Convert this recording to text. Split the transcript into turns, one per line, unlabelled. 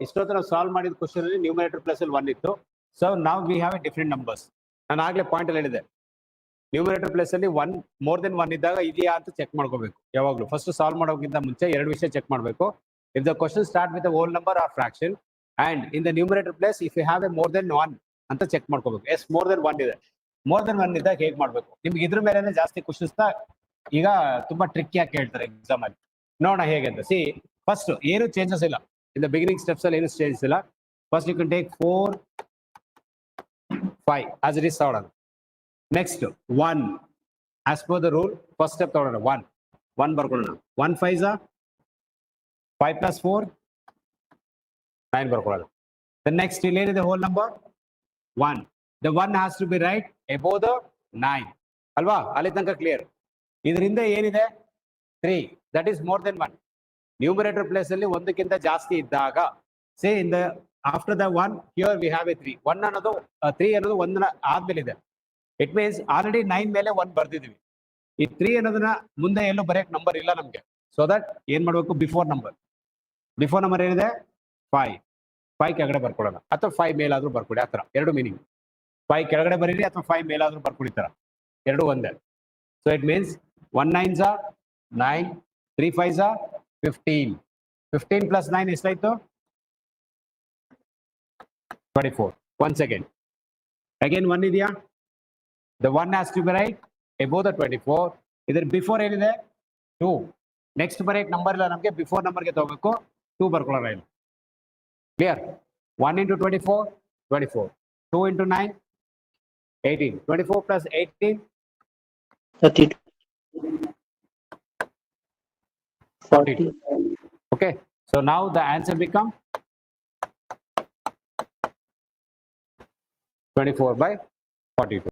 ಇಷ್ಟೊತ್ತು ನಾವು ಸಾಲ್ವ್ ಮಾಡಿದ ಕ್ವಶನ್ ಅಲ್ಲಿ ನ್ಯೂಮರೇಟರ್ ಪ್ಲಸ್ ಅಲ್ಲಿ 1 ಇತ್ತು. ಸೊ ನಾವು V have A different numbers. ನಾನು ಆಗ್ಲೇ ಪಾಯಿಂಟ್ ಅಲ್ಲಿ ಹೇಳಿದೆ, ನ್ಯೂಮರೇಟರ್ ಪ್ಲಸ್ ಅಲ್ಲಿ 1 ಮೋರ್ ದೆನ್ 1 ಇದ್ದಾಗ ಇದೆಯಾ ಅಂತ ಚೆಕ್ ಮಾಡ್ಕೋಬೇಕು. ಯಾವಾಗಲೂ ಫಸ್ಟ್ ಸಾಲ್ವ್ ಮಾಡೋಕ್ಕಿಂತ ಮುಂಚೆ ಎರಡು ವಿಷಯ ಚೆಕ್ ಮಾಡಬೇಕು. If the question start with whole number or fraction and in the numerator plus if you have a more then 1 ಅಂತ ಚೆಕ್ ಮಾಡ್ಕೋಬೇಕು. ಎಸ್ ಮೋರ್ ದೆನ್ 1 ಇದೆ. ಮೋರ್ ದೆನ್ 1 ಇದ್ದಾಗ ಹೇಗೆ ಮಾಡಬೇಕು? ನಿಮ್ಗೆ ಇದ್ರ ಮೇಲೆ ಜಾಸ್ತಿ ಕ್ವಶನ್ಸ್ ಈಗ ತುಂಬಾ ಟ್ರಿಕ್ಕಿ ಆಗಿ ಕೇಳ್ತಾರೆ ಎಕ್ಸಾಮ್ ಅಲ್ಲಿ. ನೋಡೋಣ ಹೇಗೆ ಅಂತ. ಸಿ ಫಸ್ಟ್ ಏನು ಚೇಂಜಸ್ ಇಲ್ಲ, ಇನ್ ದ ಬಿಗಿನಿಂಗ್ ಸ್ಟೆಪ್ಸ್ ಅಲ್ಲಿ ಏನು ಚೇಂಜಸ್ ಇಲ್ಲ. First you can take 4 5 as it is ತಗೊಳ್ಳೋಣ. Next 1 as per the rule first step ತಗೊಳ್ಳೋಣ. 1 ಬರ್ಕೊಳ್ಳೋಣ. 1 5 5 plus 4 9 ಬರ್ಕೊಳ್ಳೋಣ. The next ಏನಿದೆ whole number 1. The 1 has to be right above the 9 ಅಲ್ವಾ? ಅಲ್ಲಿ ತನಕ ಕ್ಲಿಯರ್. ಇದರಿಂದ ಏನಿದೆ 3, that is more than 1. Numerator place ಅಲ್ಲಿ ಒಂದಕ್ಕಿಂತ ಜಾಸ್ತಿ ಇದ್ದಾಗ say in the after the 1 here we have a 3. 1 ಅನ್ನೋದು 3 ಅನ್ನೋದು 1 ಆದ್ಮೇಲೆ ಇದೆ. ಇಟ್ ಮೀನ್ಸ್ ಆಲ್ರೆಡಿ 9 ಮೇಲೆ 1 ಬರ್ದಿದ್ವಿ. ಈ 3 ಅನ್ನೋದನ್ನ ಮುಂದೆ ಎಲ್ಲೂ ಬರೆಯಕ್ ನಂಬರ್ ಇಲ್ಲ ನಮ್ಗೆ. ಸೊ ದಟ್ ಏನ್ ಮಾಡ್ಬೇಕು? ಬಿಫೋರ್ ನಂಬರ್ ಏನಿದೆ 5 ಕೆಳಗಡೆ ಬರ್ಕೊಳ್ಳೋಣ, ಅಥವಾ 5 ಮೇಲಾದ್ರೂ ಬರ್ಕೊಡಿ. ಆ ಥರ ಎರಡು ಮೀನಿಂಗ್. 5 ಕೆಳಗಡೆ ಬರೀರಿ ಅಥವಾ 5 ಮೇಲಾದ್ರೂ ಬರ್ಕೊಡಿ. ಥರ ಎರಡು ಒಂದೇ. So it means 1 9s 9, 3 5s 15. 15 plus 9 ಎಷ್ಟಾಯ್ತು? 24. Once again 1 ಇದೆಯಾ? The 1 has to be right above the 24. ಇದರ ಬಿಫೋರ್ ಏನಿದೆ 2. ನೆಕ್ಸ್ಟ್ ಬರೆಯಕ್ಕೆ ನಂಬರ್ ಇಲ್ಲ ನಮಗೆ, ಬಿಫೋರ್ ನಂಬರ್ಗೆ ತಗೋಬೇಕು. 2 ಬರ್ಕೊಳ್ಳೋಣ ಇಲ್ಲಿ. Clear? 1 into 24 24, 2 into 9 18, 24 plus 18
32.
42. Okay, so now the answer become 24 by 42.